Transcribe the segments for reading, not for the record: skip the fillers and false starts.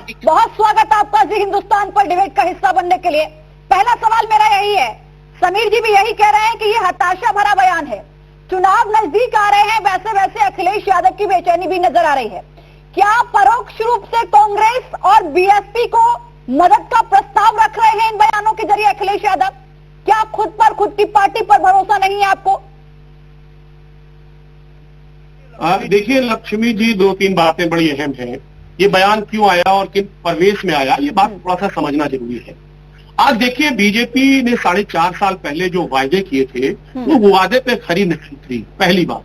बहुत स्वागत है आपका जी हिंदुस्तान पर डिबेट का हिस्सा बनने के लिए। पहला सवाल मेरा यही है, समीर जी भी यही कह रहे हैं कि ये हताशा भरा बयान है, चुनाव नजदीक आ रहे हैं, वैसे वैसे अखिलेश यादव की बेचैनी भी नजर आ रही है। क्या परोक्ष रूप से कांग्रेस और बीएसपी को मदद का प्रस्ताव रख रहे हैं इन बयानों के जरिए अखिलेश यादव? क्या खुद की पार्टी पर भरोसा नहीं है आपको? देखिए लक्ष्मी जी, दो तीन बातें बड़ी अहम हैं। ये बयान क्यों आया और किन परिवेश में आया, ये बात थोड़ा सा समझना जरूरी है। आज देखिए, बीजेपी ने 4.5 साल पहले जो वायदे किए थे वो वादे पे खरी नहीं उतरी, पहली बात।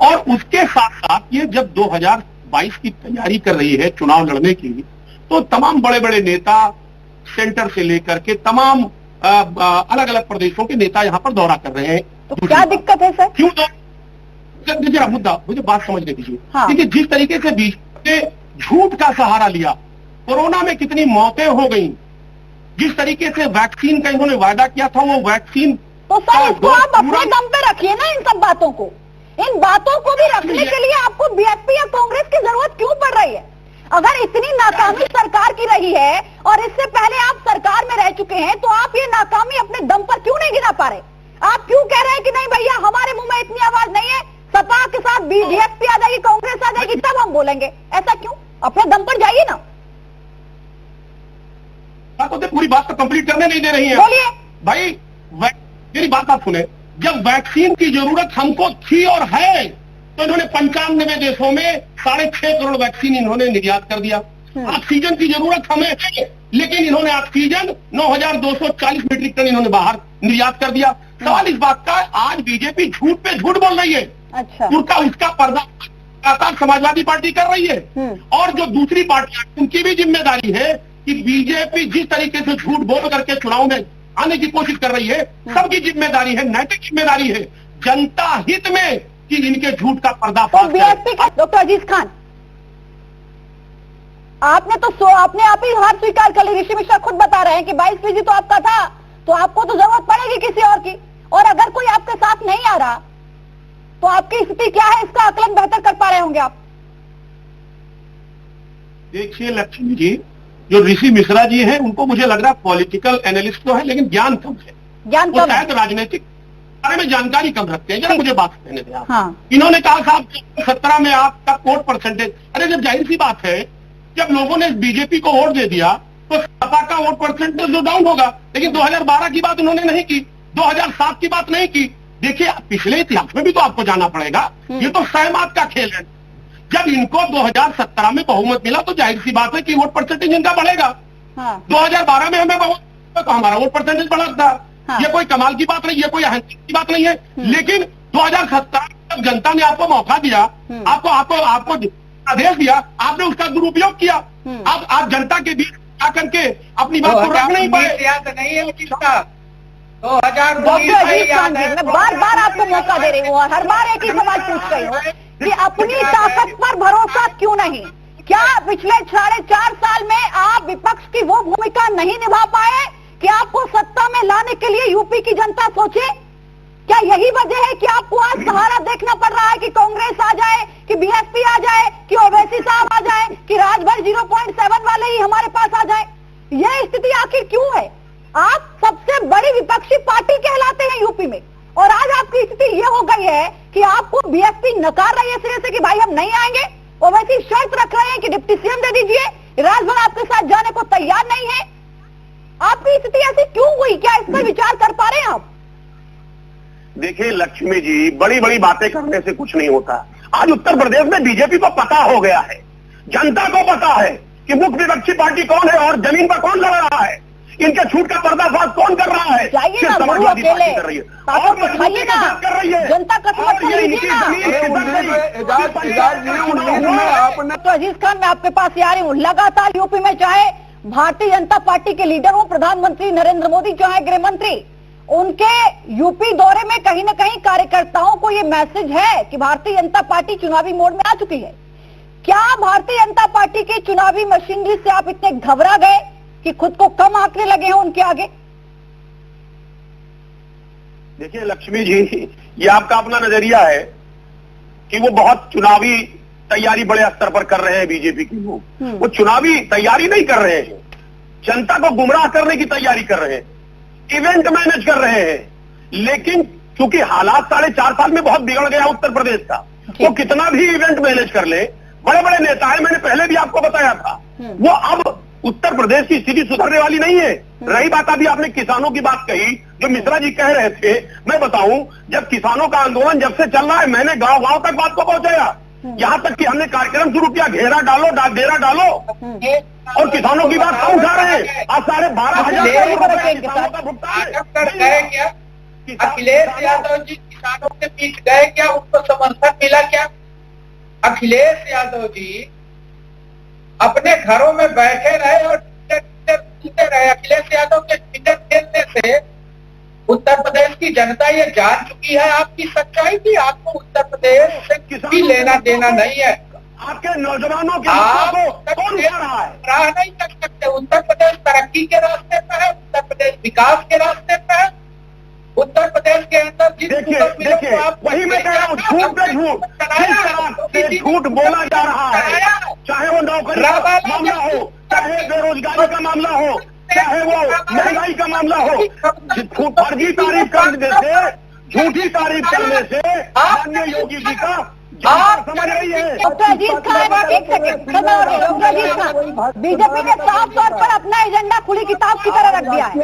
और उसके साथ साथ ये जब 2022 की तैयारी कर रही है चुनाव लड़ने की, तो तमाम बड़े बड़े नेता सेंटर से लेकर के तमाम अलग अलग प्रदेशों के नेता यहाँ पर दौरा कर रहे हैं। तो क्या दिक्कत है सर? क्यों? जरा मुद्दा मुझे बात समझने दीजिए। हाँ। देखिए, जिस तरीके से बीजेपी ने झूठ का सहारा लिया, कोरोना में कितनी मौतें हो गई, जिस तरीके से वैक्सीन का इन्होंने वादा किया था, वो वैक्सीन तो सर इसको आप अपने दम पे रखिए ना, इन सब बातों को, इन बातों को भी रखने के लिए आपको बीएसपी या कांग्रेस की जरूरत क्यों पड़ रही है? अगर इतनी नाकामी सरकार की रही है और इससे पहले आप सरकार में रह चुके हैं, तो आप ये नाकामी अपने दम पर क्यों नहीं गिना पा रहे? आप क्यों कह रहे हैं कि नहीं भैया हमारे मुंह में इतनी आवाज नहीं है, सपा के साथ बीजेपी आ जाएगी, कांग्रेस आ जाएगी, तब हम बोलेंगे? ऐसा क्यों? अपने दम पर जाइए ना। तो पूरी बात तो कंप्लीट करने नहीं दे रही है। बोलिए भाई, मेरी बात आप सुने। जब वैक्सीन की जरूरत हमको थी और है, तो इन्होंने 95 देशों में 6.5 करोड़ वैक्सीन इन्होंने निर्यात कर दिया। ऑक्सीजन की जरूरत हमें है, लेकिन इन्होंने ऑक्सीजन 9,240 मीट्रिक टन इन्होंने बाहर निर्यात कर दिया। सवाल इस बात का, आज बीजेपी झूठ पे झूठ बोल रही है। अच्छा, उसका पर्दा लगातार समाजवादी पार्टी कर रही है, और जो दूसरी पार्टियां, उनकी भी जिम्मेदारी है कि बीजेपी जिस तरीके से झूठ बोल करके चुनाव में आने की कोशिश कर रही है, सबकी जिम्मेदारी है, नैतिक जिम्मेदारी है, जनता हित में कि इनके झूठ का पर्दाफाश तो बीएसपी का डॉक्टर अजीज खान, आपने आप ही हार स्वीकार कर ली। ऋषि मिश्रा खुद बता रहे हैं कि 22 फीसदी तो आपका था, तो आपको तो जरूरत पड़ेगी किसी और की, और अगर कोई आपके साथ नहीं आ रहा तो आपकी स्थिति क्या है, इसका आकलन बेहतर कर पा रहे होंगे आप। देखिए लक्ष्मी जी, जो ऋषि मिश्रा जी हैं, उनको मुझे लग रहा है पॉलिटिकल एनालिस्ट तो है, लेकिन ज्ञान कम है। ज्ञान कम, शायद राजनीतिक बारे में जानकारी कम रखते हैं। जरा मुझे बात कहने दें आप। हाँ। इन्होंने कहा साहब 17 में आपका वोट परसेंटेज, अरे जब जाहिर सी बात है, जब लोगों ने बीजेपी को वोट दे दिया तो सपा का वोट परसेंटेज जो डाउन होगा। लेकिन 2012 की बात उन्होंने नहीं की, 2007 की बात नहीं की। देखिए, पिछले इतिहास में भी तो आपको जाना पड़ेगा, ये तो सहमत का खेल है। जब इनको 2017 में बहुमत मिला तो जाहिर सी बात है कि वोट परसेंटेज इनका बढ़ेगा। हाँ। 2012 में हमें बहुमत तो हमारा वोट परसेंटेज बढ़ा था। हाँ। ये कोई कमाल की बात नहीं, ये कोई अहंकार की बात नहीं है। लेकिन 2017 जब जनता ने आपको मौका दिया, आपको आदेश दिया, आपने उसका दुरुपयोग किया। आप जनता के बीच आकर के अपनी बात को रख नहीं पाए। नहीं है किसका 2019 मैं बार बार आपको मौका दे रही हूँ और हर बार एक ही सवाल पूछ रही हूँ कि अपनी ताकत पर भरोसा क्यों नहीं? क्या पिछले 4.5 साल में आप विपक्ष की वो भूमिका नहीं निभा पाए कि आपको सत्ता में लाने के लिए यूपी की जनता सोचे? क्या यही वजह है कि आपको आज सहारा देखना पड़ रहा है कि कांग्रेस आ जाए, कि बीएसपी आ जाए, कि ओवैसी साहब आ जाए, कि राजभर 0.7 वाले ही हमारे पास आ जाए? यह स्थिति आखिर क्यों है? आप सबसे बड़ी विपक्षी पार्टी कहलाते हैं यूपी में, और आज आपकी स्थिति ये हो गई है कि आपको बीएसपी नकार रही है सिरे से कि भाई हम नहीं आएंगे, ओवैसी शर्त रख रहे हैं कि डिप्टी सीएम दे दीजिए, राजभर आपके साथ जाने को तैयार नहीं है। आपकी स्थिति ऐसी क्यों हुई? क्या इस पर विचार कर पा रहे हैं आप? देखिए लक्ष्मी जी, बड़ी बड़ी बातें करने से कुछ नहीं होता। आज उत्तर प्रदेश में बीजेपी को पता हो गया है, जनता को पता है कि मुख्य विपक्षी पार्टी कौन है और जमीन पर कौन लड़ रहा है, इनके झूठ का पर्दाफास कौन कर रहा है। जाइए ना गुरु अकेले, ताकत दिखाइए ना, जनता का समर्थन लीजिए ना। तो अजीज खान, मैं आपके पास आ रही हूँ। लगातार यूपी में चाहे भारतीय जनता पार्टी के लीडर हो प्रधानमंत्री नरेंद्र मोदी, चाहे गृह मंत्री, उनके यूपी दौरे में कहीं ना कहीं कार्यकर्ताओं को ये मैसेज है कि भारतीय जनता पार्टी चुनावी मोड में आ चुकी है। क्या भारतीय जनता पार्टी की चुनावी मशीनरी से आप इतने घबरा गए कि खुद को कम आंकने लगे हैं उनके आगे? देखिए लक्ष्मी जी, ये आपका अपना नजरिया है कि वो बहुत चुनावी तैयारी बड़े स्तर पर कर रहे हैं बीजेपी के लोग। वो चुनावी तैयारी नहीं कर रहे हैं, जनता को गुमराह करने की तैयारी कर रहे हैं, इवेंट मैनेज कर रहे हैं। लेकिन क्योंकि हालात 4.5 साल में बहुत बिगड़ गया उत्तर प्रदेश का, वो कितना भी इवेंट मैनेज कर ले, बड़े बड़े नेता हैं, मैंने पहले भी आपको बताया था, वो अब उत्तर प्रदेश की स्थिति सुधरने वाली नहीं है। रही बात, अभी आपने किसानों की बात कही, जो मिश्रा जी कह रहे थे, मैं बताऊं, जब किसानों का आंदोलन जब से चल रहा है, मैंने गांव गांव तक बात को पहुंचाया, यहां तक कि हमने कार्यक्रम शुरू किया, घेरा डालो डेरा डालो, और किसानों की बात कौन उठा रहे हैं? आज 12,500 किसानों का भुगतान गए क्या? अखिलेश यादव जी किसानों के बीच गए क्या? उनको समर्थन मिला क्या? अखिलेश यादव जी अपने घरों में बैठे रहे और सुनते रहे। अखिलेश यादव के ट्विटर खेलने से उत्तर प्रदेश की जनता ये जान चुकी है आपकी सच्चाई की। आपको उत्तर प्रदेश से किसी लेना देना नहीं है। आपके नौजवानों के आप कौन उठा रहा है? राह नहीं कर सकते। उत्तर प्रदेश तरक्की के रास्ते पर है, उत्तर प्रदेश विकास के रास्ते पर है। उत्तर प्रदेश के अंदर देखिए वही मैं कह रहा हूँ, झूठ पे झूठ, जिस तरह से झूठ बोला जा रहा है, चाहे वो नौकरी का मामला हो, चाहे बेरोजगारी का मामला हो, चाहे वो महंगाई का मामला हो, फर्जी तारीफ करने से, झूठी तारीफ करने से माननीय योगी जी का समझ रही है। डॉक्टर अजीज खान, एक सेकंड, डॉक्टर अजीज खान, बीजेपी ने साफ तौर पर अपना एजेंडा खुली किताब की तरह रख दिया है।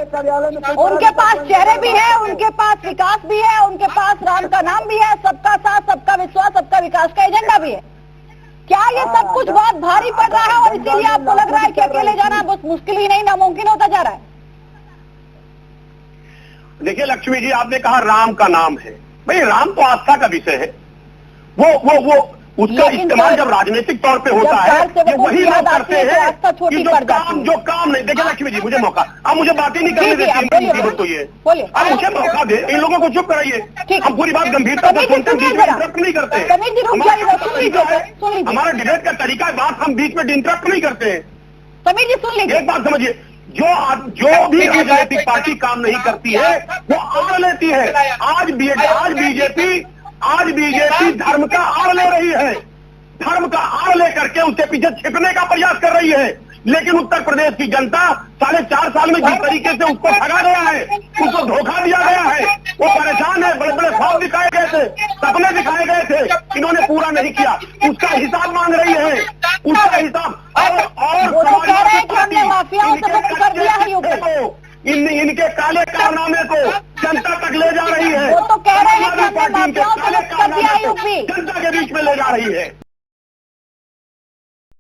उनके पास चेहरे भी है, उनके पास विकास भी है, उनके पास राम का नाम भी है, सबका साथ, सबका विश्वास, सबका विकास का एजेंडा भी है। क्या ये सब कुछ बहुत भारी पड़ रहा है और इसीलिए आपको लग रहा है कि अकेले जाना बहुत मुश्किल ही नहीं, नामुमकिन होता जा रहा है? देखिए लक्ष्मी जी, आपने कहा राम का नाम है, भाई राम तो आस्था का विषय है। वो उसका इस्तेमाल जब राजनीतिक तौर पे होता है, ये वही लोग करते हैं कि जो काम नहीं। देखिए लक्ष्मी जी, मुझे मौका, आप मुझे बातें नहीं करने देती, तो ये आप मुझे मौका दे, इन लोगों को चुप कराइए। हम पूरी बात गंभीरता से सुनते हैं, बीच में इंटरप्ट नहीं करते। हमारा डिबेट का तरीका है, बात हम बीच में इंटरप्ट नहीं करते हैं। समीर जी सुन लीजिए, एक बात समझिए, जो भी राजनीतिक पार्टी काम नहीं करती है वो आड़ लेती है। आज बीजेपी धर्म का आड़ ले रही है, धर्म का आड़ लेकर के उसके पीछे छिपने का प्रयास कर रही है। लेकिन उत्तर प्रदेश की जनता 4.5 साल में जिस तरीके से उसको ठगा गया है, उसको धोखा दिया गया है, वो परेशान है। बड़े बड़े ख्वाब दिखाए गए थे, सपने दिखाए गए थे, इन्होंने पूरा नहीं किया, उसका हिसाब मांग रही है, उसका हिसाब।